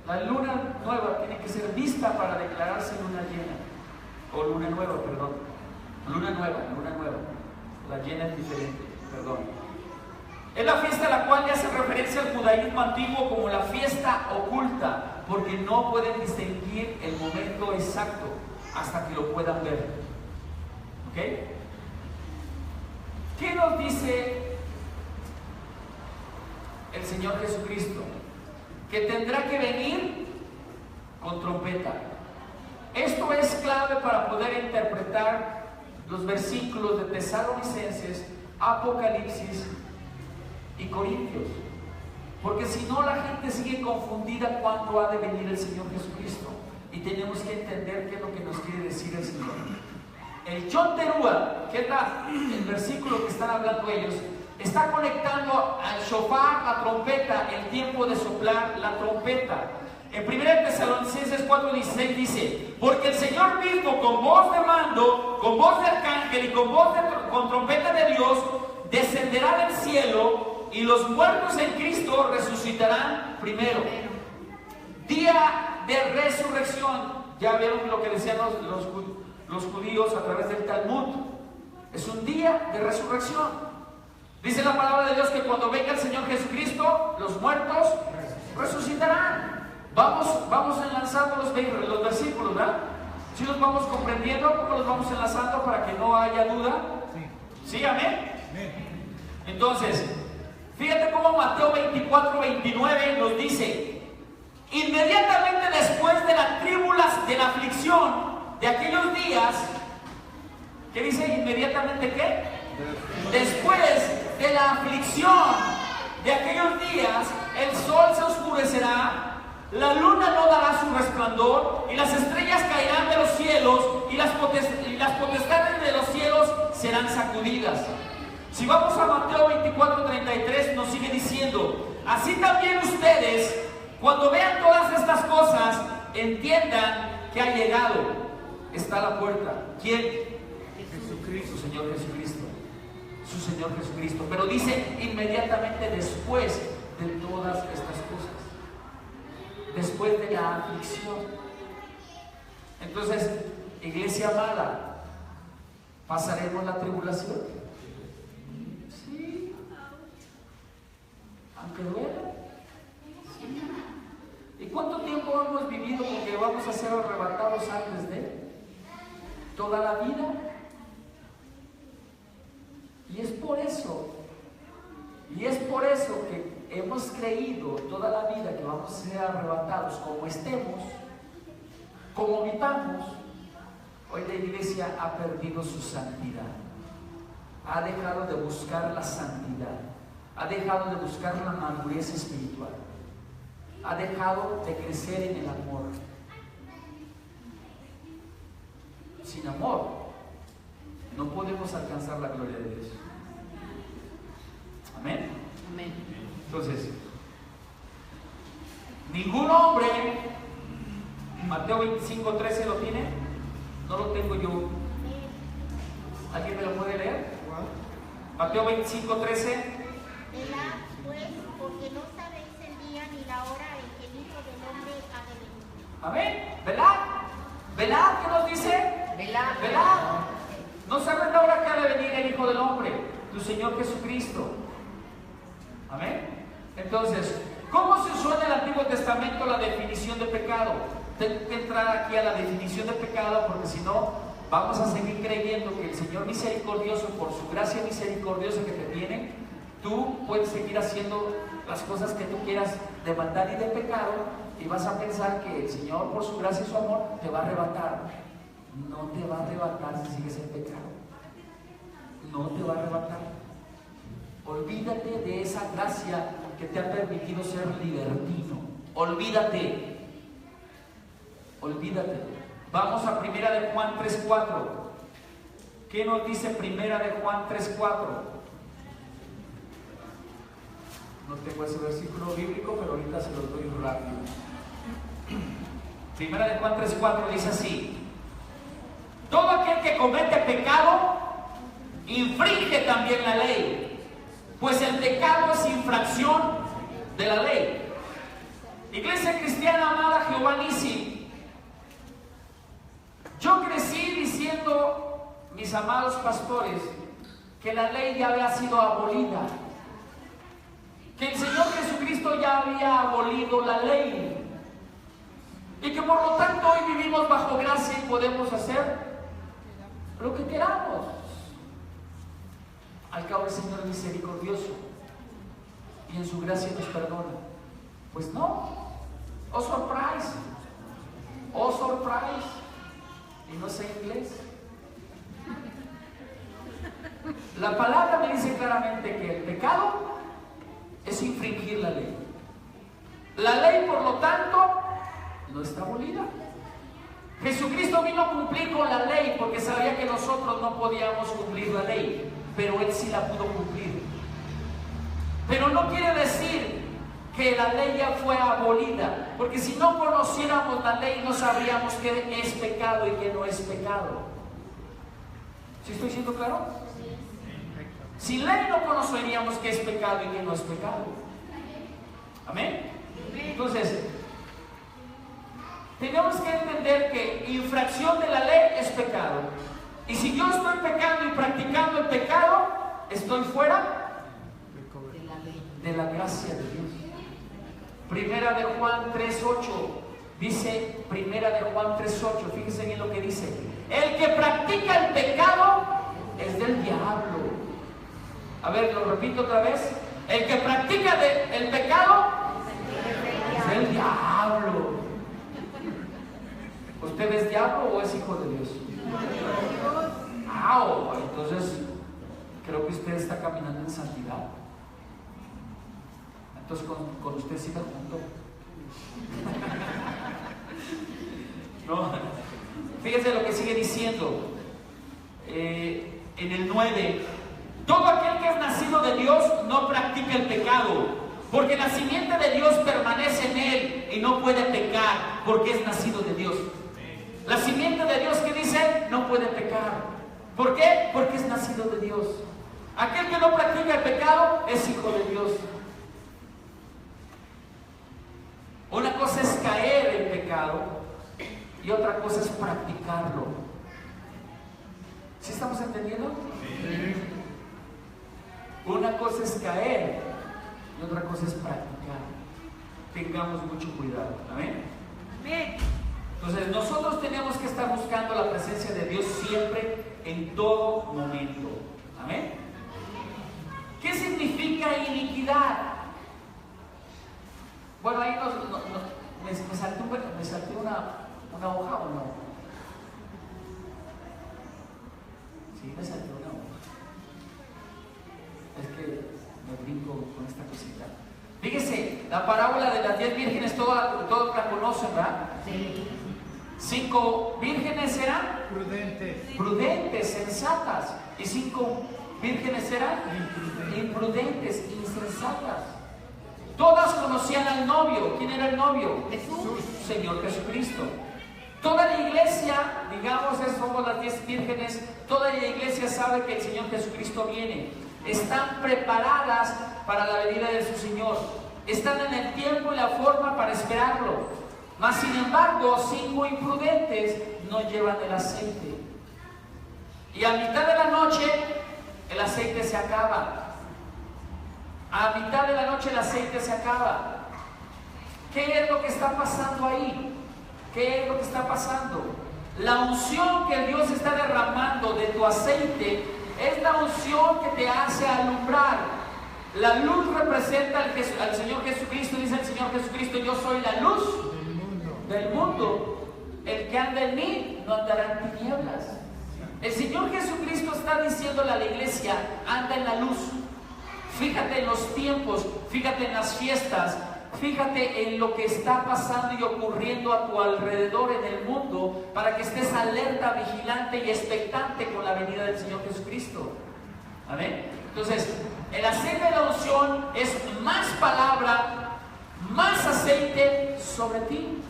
La luna nueva tiene que ser vista para declararse luna llena, o luna nueva, perdón. Luna nueva. La llena es diferente, perdón. Es la fiesta a la cual le hace referencia al judaísmo antiguo como la fiesta oculta, porque no pueden distinguir el momento exacto hasta que lo puedan ver. ¿Ok? ¿Qué nos dice el Señor Jesucristo? Que tendrá que venir con trompeta. Esto es clave para poder interpretar los versículos de Tesalonicenses, Apocalipsis y Corintios, porque si no la gente sigue confundida cuándo ha de venir el Señor Jesucristo, y tenemos que entender qué es lo que nos quiere decir el Señor. El Yom Teruah, que es el versículo que están hablando ellos, está conectando al shofar, la trompeta, el tiempo de soplar la trompeta. En 1 Tesalonicenses 4:16 dice: porque el Señor mismo, con voz de mando, con voz de arcángel y con trompeta de Dios, descenderá del cielo, y los muertos en Cristo resucitarán primero. Día de resurrección. Ya vieron lo que decían los judíos a través del Talmud. Es un día de resurrección. Dice la palabra de Dios que cuando venga el Señor Jesucristo, los muertos resucitarán. Vamos enlazando los versículos, ¿verdad? ¿Sí los vamos comprendiendo? ¿Cómo los vamos enlazando para que no haya duda? ¿Sí? ¿Amén? Entonces, fíjate cómo Mateo 24:29 nos dice: inmediatamente después de la aflicción de aquellos días, ¿qué dice? ¿Inmediatamente qué? Después de la aflicción de aquellos días, el sol se oscurecerá, la luna no dará su resplandor, y las estrellas caerán de los cielos, y las potestades de los cielos serán sacudidas. Si vamos a Mateo 24:33, nos sigue diciendo: así también ustedes, cuando vean todas estas cosas, entiendan que ha llegado, está a la puerta. ¿Quién? Jesucristo, su Señor Jesucristo. Su Señor Jesucristo. Pero dice inmediatamente después de todas estas cosas, después de la aflicción. Entonces, iglesia amada, ¿pasaremos la tribulación? Sí. Aunque duela. Sí. ¿Y cuánto tiempo hemos vivido porque vamos a ser arrebatados antes de él? ¿Toda la vida? Y es por eso que hemos creído toda la vida que vamos a ser arrebatados como estemos, como vivamos. Hoy la iglesia ha perdido su santidad, ha dejado de buscar la santidad, ha dejado de buscar la madurez espiritual, ha dejado de crecer en el amor. Sin amor no podemos alcanzar la gloria de Dios. Amén. Amén. Entonces, ningún hombre, Mateo 25:13 lo tiene. No lo tengo yo. ¿Alguien me lo puede leer? Mateo 25:13. Velad, pues, porque no sabéis el día ni la hora en que el Hijo del Hombre ha de venir. Amén. Velad. Velad, ¿qué nos dice? Velad. Velad. No sabes la hora que ha de venir el Hijo del Hombre, tu Señor Jesucristo. Amén. Entonces, ¿cómo se usó en el Antiguo Testamento la definición de pecado? Tengo que entrar aquí a la definición de pecado, porque si no, vamos a seguir creyendo que el Señor misericordioso, por su gracia misericordiosa que te tiene, tú puedes seguir haciendo las cosas que tú quieras de maldad y de pecado, y vas a pensar que el Señor, por su gracia y su amor, te va a arrebatar. No te va a arrebatar si sigues en pecado. No te va a arrebatar. Olvídate de esa gracia que te ha permitido ser libertino. Olvídate. Olvídate. Vamos a 1 de Juan 3:4. ¿Qué nos dice 1 de Juan 3:4? No tengo ese versículo bíblico, pero ahorita se los doy rápido. 1 de Juan 3:4 dice así: todo aquel que comete pecado infringe también la ley, pues el pecado es infracción de la ley. Iglesia cristiana amada, Jehová Nissi, yo crecí diciendo, mis amados pastores, que la ley ya había sido abolida, que el Señor Jesucristo ya había abolido la ley, y que por lo tanto hoy vivimos bajo gracia y podemos hacer lo que queramos. Al cabo el Señor es misericordioso y en su gracia nos perdona. Pues no. Oh surprise. Oh surprise. Y no sé inglés. La palabra me dice claramente que el pecado es infringir la ley. La ley, por lo tanto, no está abolida. Jesucristo vino a cumplir con la ley porque sabía que nosotros no podíamos cumplir la ley, pero Él sí la pudo cumplir. Pero no quiere decir que la ley ya fue abolida, porque si no conociéramos la ley no sabríamos qué es pecado y qué no es pecado. ¿Sí estoy siendo claro? Sin ley no conoceríamos qué es pecado y qué no es pecado. Amén. Entonces, tenemos que entender que infracción de la ley es pecado. Y si yo estoy pecando y practicando el pecado, estoy fuera de la gracia de Dios. Primera de Juan 3:8 dice, Primera de Juan 3:8, fíjense bien lo que dice: el que practica el pecado es del diablo. A ver, lo repito otra vez: el que practica el pecado es del diablo. ¿Usted es diablo o es hijo de Dios? ¡Au! Entonces creo que usted está caminando en santidad. Entonces con usted sí me junto. No. Fíjense lo que sigue diciendo en el 9: todo aquel que es nacido de Dios no practica el pecado, porque la simiente de Dios permanece en él y no puede pecar porque es nacido de Dios. La simiente de Dios, que dice, no puede pecar. ¿Por qué? Porque es nacido de Dios. Aquel que no practica el pecado es hijo de Dios. Una cosa es caer en pecado y otra cosa es practicarlo. ¿Sí estamos entendiendo? Sí. Una cosa es caer y otra cosa es practicar. Tengamos mucho cuidado. Amén. Amén. Entonces nosotros tenemos que estar buscando la presencia de Dios siempre, en todo momento. Amén. ¿Qué significa iniquidad? Bueno, ahí me salté una hoja o no. Sí, me salté una hoja. Es que me brinco con esta cosita. Fíjese, la parábola de las 10 vírgenes, todos la conocen, ¿verdad? Sí. 5 vírgenes eran prudentes, sensatas, y 5 vírgenes eran imprudentes, insensatas. Todas conocían al novio. ¿Quién era el novio? Jesús. Señor Jesucristo. Toda la iglesia, digamos, somos las 10 vírgenes, toda la iglesia sabe que el Señor Jesucristo viene. Están preparadas para la venida de su Señor. Están en el tiempo y la forma para esperarlo. Mas sin embargo, 5 imprudentes no llevan el aceite. Y a mitad de la noche, el aceite se acaba. A mitad de la noche el aceite se acaba. ¿Qué es lo que está pasando ahí? ¿Qué es lo que está pasando? La unción que Dios está derramando de tu aceite es la unción que te hace alumbrar. La luz representa al Señor Jesucristo. Dice el Señor Jesucristo: yo soy la luz del mundo. El que anda en mí no andará en tinieblas. El Señor Jesucristo está diciéndole a la iglesia: anda en la luz. Fíjate en los tiempos, fíjate en las fiestas, fíjate en lo que está pasando y ocurriendo a tu alrededor en el mundo, para que estés alerta, vigilante y expectante con la venida del Señor Jesucristo. ¿Amén? Entonces, el aceite de la unción es más palabra, más aceite sobre ti,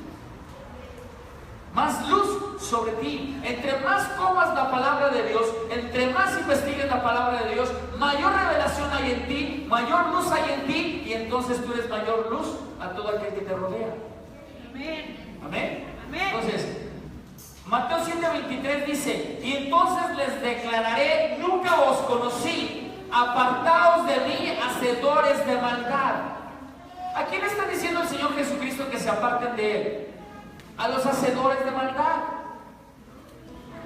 más luz sobre ti. Entre más comas la palabra de Dios, entre más investigues la palabra de Dios, mayor revelación hay en ti, mayor luz hay en ti, y entonces tú eres mayor luz a todo aquel que te rodea. Amén. Amén. Amén. Entonces, Mateo 7:23 dice: y entonces les declararé, nunca os conocí, apartaos de mí, hacedores de maldad. ¿A quién está diciendo el Señor Jesucristo que se aparten de Él? A los hacedores de maldad.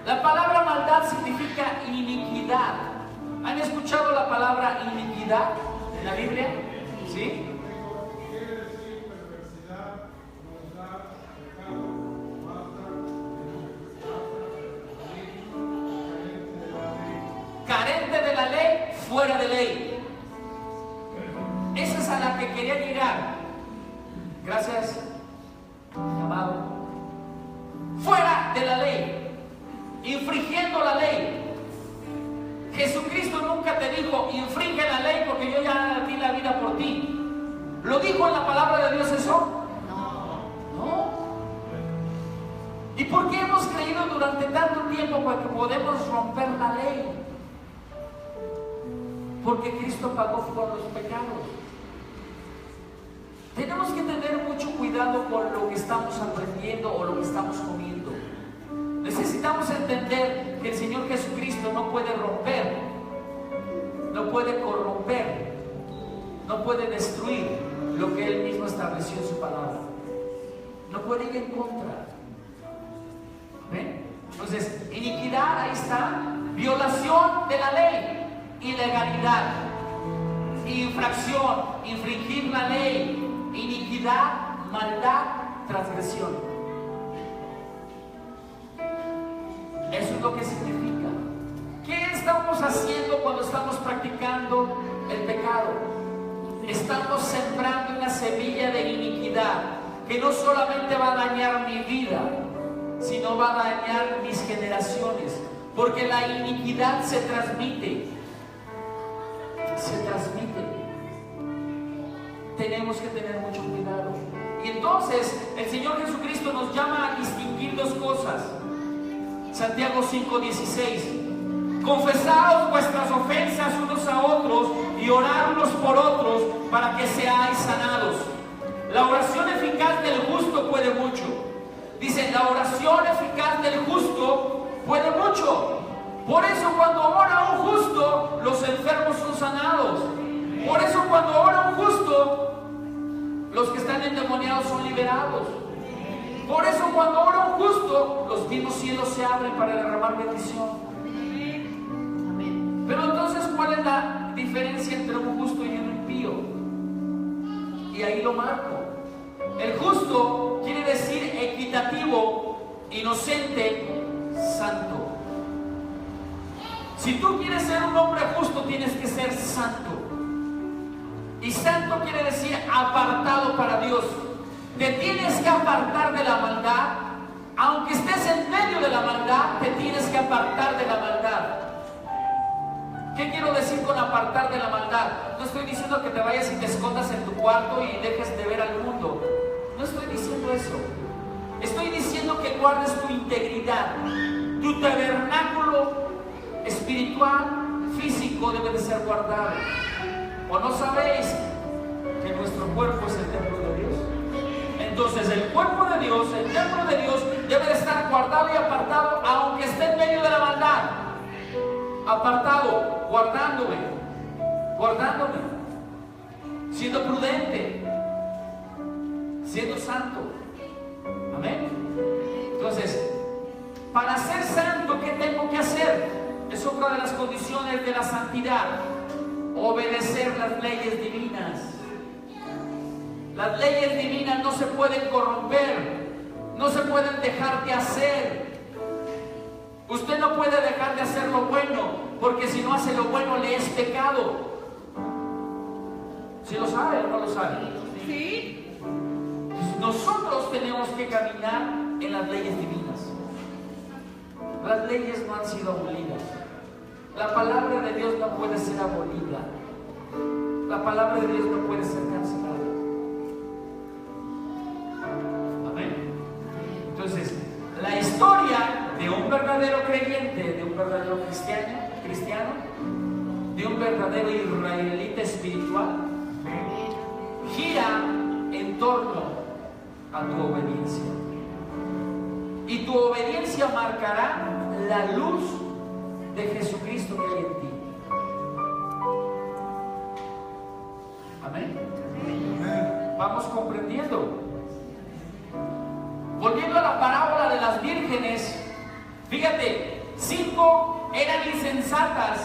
La palabra maldad significa iniquidad. ¿Han escuchado la palabra iniquidad en la Biblia? ¿Sí? Carente de la ley, fuera de ley. Esa es a la que quería llegar. Gracias, amado. Fuera de la ley, infringiendo la ley. Jesucristo nunca te dijo: infringe la ley porque yo ya di la vida por ti. ¿Lo dijo en la palabra de Dios eso? No. ¿Y por qué hemos creído durante tanto tiempo que podemos romper la ley? Porque Cristo pagó por los pecados. Tenemos que tener mucho cuidado con lo que estamos aprendiendo o lo que estamos comiendo. Necesitamos entender que el Señor Jesucristo no puede romper, no puede corromper, no puede destruir lo que Él mismo estableció en su palabra. No puede ir en contra. ¿Ven? Entonces, iniquidad, ahí está. Violación de la ley, ilegalidad, infracción, infringir la ley, iniquidad, maldad, transgresión. Eso es lo que significa. ¿Qué estamos haciendo cuando estamos practicando el pecado? Estamos sembrando una semilla de iniquidad que no solamente va a dañar mi vida, sino va a dañar mis generaciones, porque la iniquidad se transmite. Tenemos que tener mucho cuidado. Y entonces el Señor Jesucristo nos llama a distinguir dos cosas. Santiago 5:16: confesaos vuestras ofensas unos a otros y orad unos por otros para que seáis sanados. La oración eficaz del justo puede mucho. Dice, la oración eficaz del justo puede mucho. Por eso cuando ora un justo, los enfermos son sanados. Por eso cuando ora un justo, los que están endemoniados son liberados. Por eso cuando ora un justo, los mismos cielos se abren para derramar bendición. Pero entonces, ¿cuál es la diferencia entre un justo y un impío? Y ahí lo marco. El justo quiere decir equitativo, inocente, santo. Si tú quieres ser un hombre justo, tienes que ser santo. Y santo quiere decir apartado para Dios. Te tienes que apartar de la maldad. Aunque estés en medio de la maldad, te tienes que apartar de la maldad. ¿Qué quiero decir con apartar de la maldad? No estoy diciendo que te vayas y te escondas en tu cuarto y dejes de ver al mundo. No estoy diciendo eso. Estoy diciendo que guardes tu integridad. Tu tabernáculo espiritual, físico, debe de ser guardado. ¿O no sabéis que nuestro cuerpo es el templo de Dios? Entonces el cuerpo de Dios, el templo de Dios, debe de estar guardado y apartado, aunque esté en medio de la maldad. Apartado, guardándome, siendo prudente, siendo santo. Amén. Entonces, para ser santo, ¿qué tengo que hacer? Es otra de las condiciones de la santidad: obedecer las leyes divinas. Las leyes divinas no se pueden corromper, no se pueden dejar de hacer. Usted no puede dejar de hacer lo bueno, porque si no hace lo bueno le es pecado. ¿Sí lo sabe o no lo sabe? Sí. Nosotros tenemos que caminar en las leyes divinas. Las leyes no han sido abolidas. La palabra de Dios no puede ser abolida. La palabra de Dios no puede ser cancelada. Amén. Entonces, la historia de un verdadero creyente, de un verdadero cristiano, de un verdadero israelita espiritual, gira en torno a tu obediencia. Y tu obediencia marcará la luz de Jesucristo que hay en ti. Amén. Vamos comprendiendo. Volviendo a la parábola de las vírgenes, fíjate, 5 eran insensatas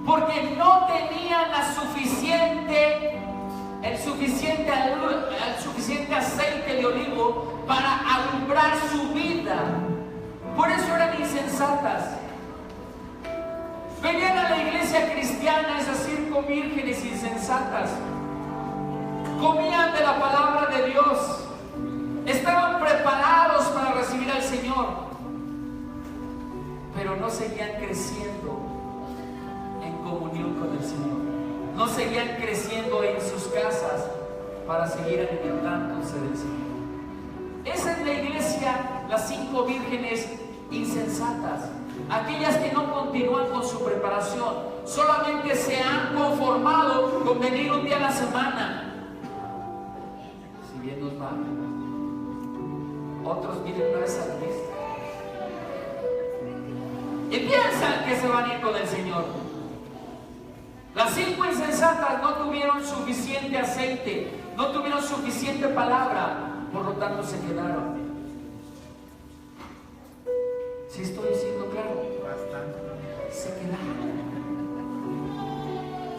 porque no tenían el suficiente aceite de olivo para alumbrar su vida. Por eso eran insensatas. Venían a la iglesia cristiana esas 5 vírgenes insensatas. Comían de la palabra de Dios. Estaban preparados para recibir al Señor, pero no seguían creciendo en comunión con el Señor. No seguían creciendo en sus casas para seguir alimentándose del Señor. Esa es la iglesia, las 5 vírgenes insensatas, aquellas que no continúan con su preparación, solamente se han conformado con venir un día a la semana. Si bien nos va, otros vienen una vez al mes y piensan que se van a ir con el Señor. Las 5 insensatas no tuvieron suficiente aceite, no tuvieron suficiente palabra, por lo tanto se quedaron. ¿Sí estoy siendo claro?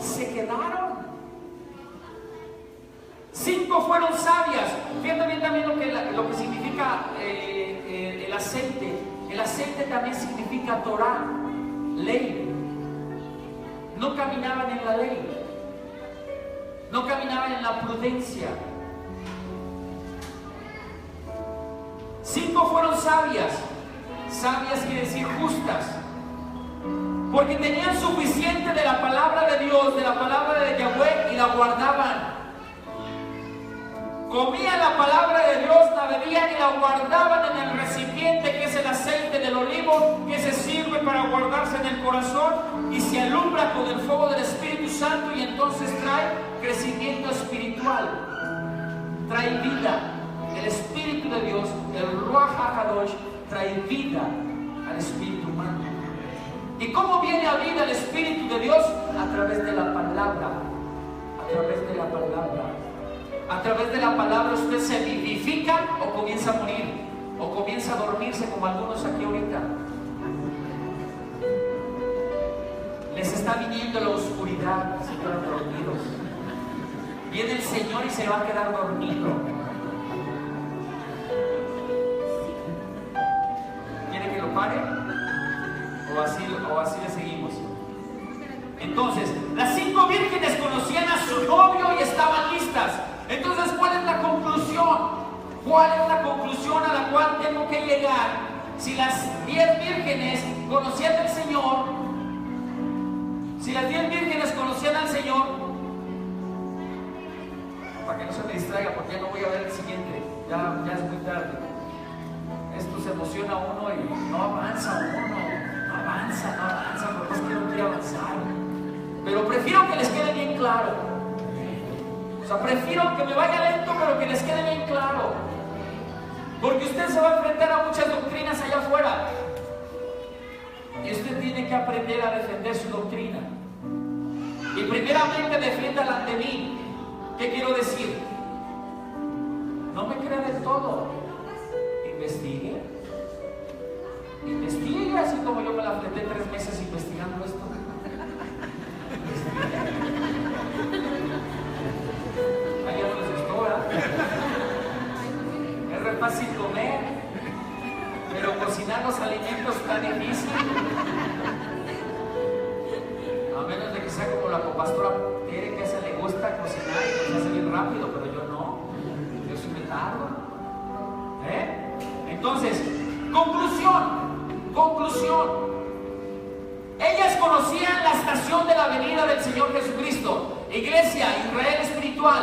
Se quedaron. 5 fueron sabias. Fíjate bien también lo que significa el aceite. El aceite también significa Torah, ley. No caminaban en la ley, no caminaban en la prudencia. 5 fueron sabias. Sabias quiere decir justas, porque tenían suficiente de la palabra de Dios, de la palabra de Yahweh, y la guardaban. Comían la palabra de Dios, la bebían y la guardaban en el recipiente que es el aceite del olivo, que se sirve para guardarse en el corazón y se alumbra con el fuego del Espíritu Santo, y entonces trae crecimiento espiritual, trae vida. El Espíritu de Dios, el Ruach HaKadosh, trae vida al espíritu humano. ¿Y cómo viene a vida el Espíritu de Dios? A través de la palabra. A través de la palabra. A través de la palabra usted se vivifica o comienza a morir, o comienza a dormirse como algunos aquí ahorita. Les está viniendo la oscuridad, se quedan dormidos. Viene el Señor y se va a quedar dormido. ¿Quiere que lo pare? ¿O así le seguimos? Entonces, las 5 vírgenes conocían a su novio y estaban listas. Entonces, ¿cuál es la conclusión? ¿Cuál es la conclusión a la cual tengo que llegar? Si las 10 vírgenes conocían al Señor, si las 10 vírgenes conocían al Señor, para que no se me distraiga, porque ya no voy a ver el siguiente, ya es muy tarde. emociona uno y no avanza uno, no avanza, porque es que no quiere avanzar. Pero prefiero que les quede bien claro. O sea, prefiero que me vaya lento, pero que les quede bien claro. Porque usted se va a enfrentar a muchas doctrinas allá afuera. Y usted tiene que aprender a defender su doctrina. Y primeramente defiéndala ante mí. ¿Qué quiero decir? No me crea del todo. Investigue. Investigue, así como yo me la fleté 3 meses investigando esto. Ahí ya no les gustó, ¿verdad? Es re fácil comer, pero cocinar los alimentos está difícil. A menos de que sea como la copastora Tere, que a esa le gusta cocinar y lo hace bien rápido, pero yo no. Yo soy me tardo. Entonces, conclusión. Ellas conocían la estación de la venida del Señor Jesucristo. Iglesia, Israel espiritual.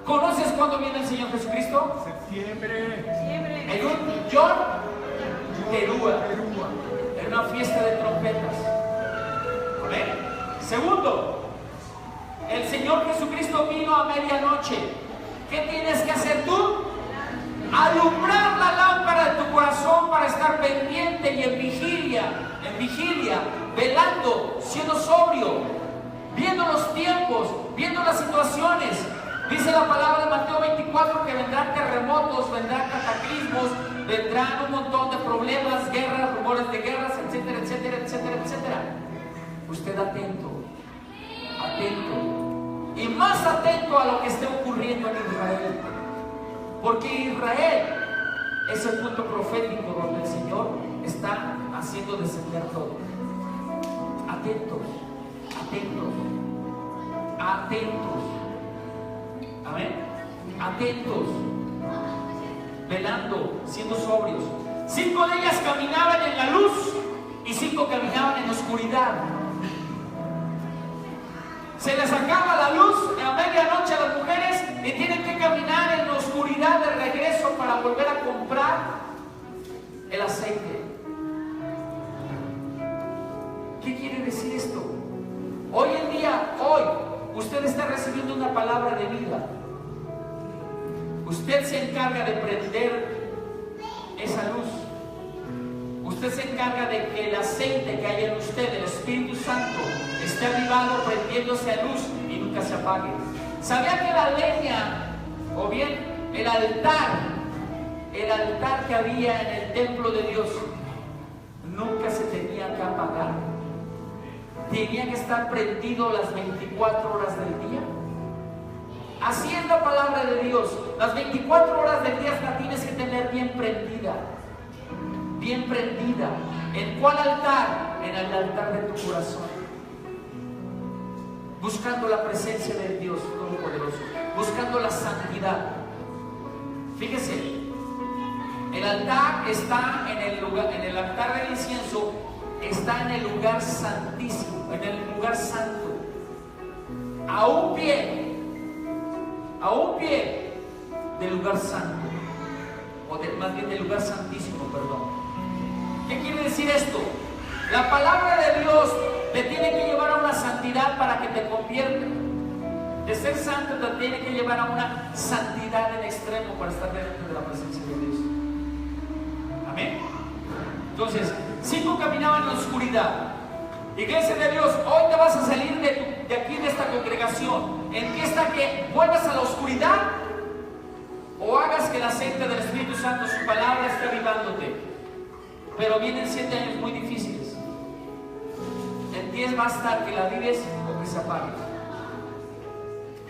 ¿Conoces cuándo viene el Señor Jesucristo? Septiembre. En un Yom Teruah. En una fiesta de trompetas. ¿Amén? Segundo, el Señor Jesucristo vino a medianoche. ¿Qué tienes que hacer tú? Alumbrar la lámpara de tu corazón para estar pendiente y en vigilia, velando, siendo sobrio, viendo los tiempos, viendo las situaciones. Dice la palabra de Mateo 24 que vendrán terremotos, vendrán cataclismos, vendrán un montón de problemas, guerras, rumores de guerras, etcétera, etcétera, etcétera, etcétera. Usted atento, y más atento a lo que esté ocurriendo en Israel, porque Israel es el punto profético donde el Señor está haciendo descender todo. Atentos. Amén. Atentos, velando, siendo sobrios. 5 de ellas caminaban en la luz y 5 caminaban en la oscuridad. Se les acaba la luz a medianoche a las mujeres y tienen que caminar en la oscuridad de regreso para volver a comprar el aceite. ¿Qué quiere decir esto? Hoy en día, usted está recibiendo una palabra de vida. Usted se encarga de prender esa luz. Usted se encarga de que el aceite que hay en usted, el Espíritu Santo, esté avivado, prendiéndose a luz y nunca se apague. ¿Sabía que la leña, o bien el altar que había en el templo de Dios, nunca se tenía que apagar? Tenía que estar prendido las 24 horas del día. Así es la palabra de Dios. Las 24 horas del día la tienes que tener bien prendida. Bien prendida. ¿En cuál altar? En el altar de tu corazón. Buscando la presencia de Dios Todopoderoso. Buscando la santidad. Fíjese, el altar está en el lugar, en el altar del incienso está en el lugar santísimo, en el lugar santo. A un pie del lugar santo, más bien del lugar santísimo, perdón. ¿Qué quiere decir esto? La palabra de Dios te tiene que llevar a una santidad para que te convierta. De ser santo te tiene que llevar a una santidad en extremo para estar delante de la presencia de Dios. Amén. Entonces, 5 caminaban en la oscuridad. Iglesia de Dios, hoy te vas a salir de aquí, de esta congregación. Empieza que vuelvas a la oscuridad o hagas que el aceite del Espíritu Santo, su palabra, esté avivándote. Pero vienen 7 años muy difíciles. El 10 va a estar que la vives o que se apague.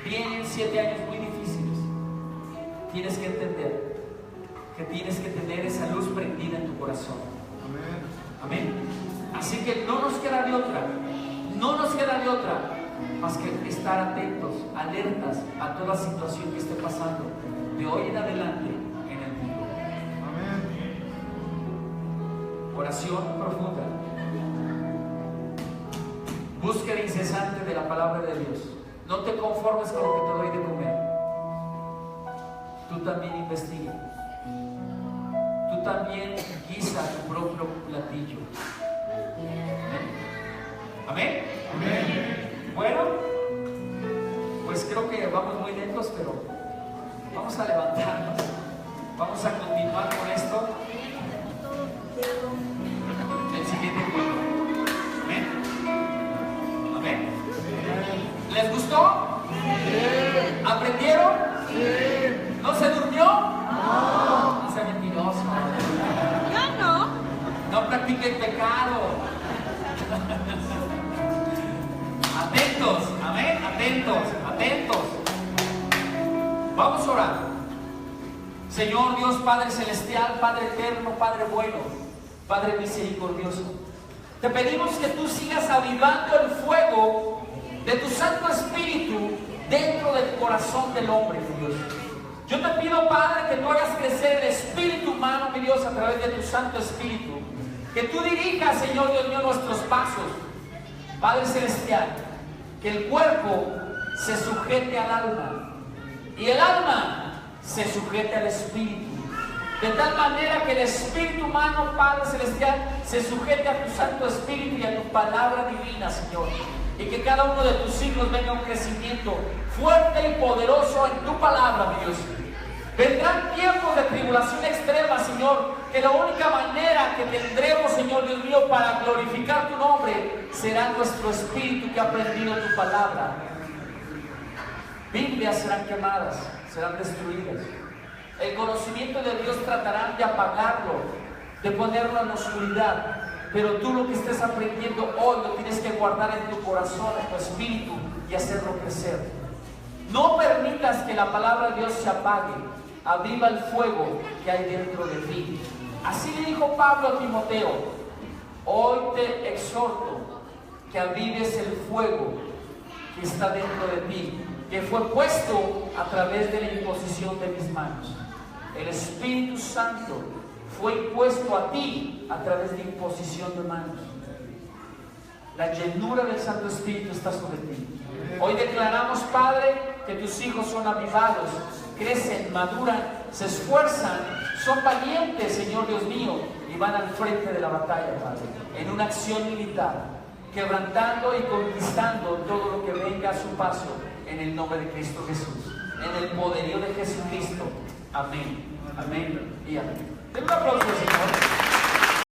Vienen 7 años muy difíciles. Tienes que entender que tienes que tener esa luz prendida en tu corazón. Amén. Así que no nos queda de otra más que estar atentos, alertas a toda situación que esté pasando de hoy en adelante en el mundo. Amén. Oración profunda. Búsqueda incesante de la palabra de Dios. No te conformes con lo que te doy de comer. Tú también investiga. Tú también guisa tu propio platillo. ¿Amén? Amén. Bueno, pues creo que vamos muy lentos, pero vamos a levantarnos. Vamos a continuar con esto. El siguiente punto. Amén. Amén. ¿Les gustó? Sí. ¿Aprendieron? Sí. ¿No se durmió? No. No sea mentiroso. Yo no. No practiquen pecado. Atentos, amén, atentos, atentos. Vamos a orar. Señor Dios, Padre celestial, Padre eterno, Padre bueno, Padre misericordioso, te pedimos que tú sigas avivando el fuego de tu Santo Espíritu dentro del corazón del hombre, mi Dios. Yo te pido, Padre, que tú hagas crecer el espíritu humano, mi Dios, a través de tu Santo Espíritu. Que tú dirijas, Señor Dios mío, nuestros pasos. Padre celestial, que el cuerpo se sujete al alma y el alma se sujete al espíritu, de tal manera que el espíritu humano, Padre celestial, se sujete a tu Santo Espíritu y a tu palabra divina, Señor, y que cada uno de tus hijos venga un crecimiento fuerte y poderoso en tu palabra, mi Dios. Vendrán tiempos de tribulación extrema, Señor, que la única manera que tendremos, Señor Dios mío, para glorificar tu nombre será nuestro espíritu que ha aprendido tu palabra. Biblias serán quemadas, serán destruidas. El conocimiento de Dios tratarán de apagarlo, de ponerlo en la oscuridad. Pero tú lo que estés aprendiendo hoy lo tienes que guardar en tu corazón, en tu espíritu y hacerlo crecer. No permitas que la palabra de Dios se apague. Aviva el fuego que hay dentro de ti. Así le dijo Pablo a Timoteo: hoy te exhorto que avives el fuego que está dentro de ti, que fue puesto a través de la imposición de mis manos. El Espíritu Santo fue impuesto a ti a través de imposición de manos. La llenura del Santo Espíritu está sobre ti. Hoy declaramos, Padre, que tus hijos son avivados, crecen, maduran, se esfuerzan, son valientes, Señor Dios mío, y van al frente de la batalla, Padre, en una acción militar, quebrantando y conquistando todo lo que venga a su paso, en el nombre de Cristo Jesús, en el poderío de Jesucristo. Amén, amén y amén. Den un aplauso, Señor.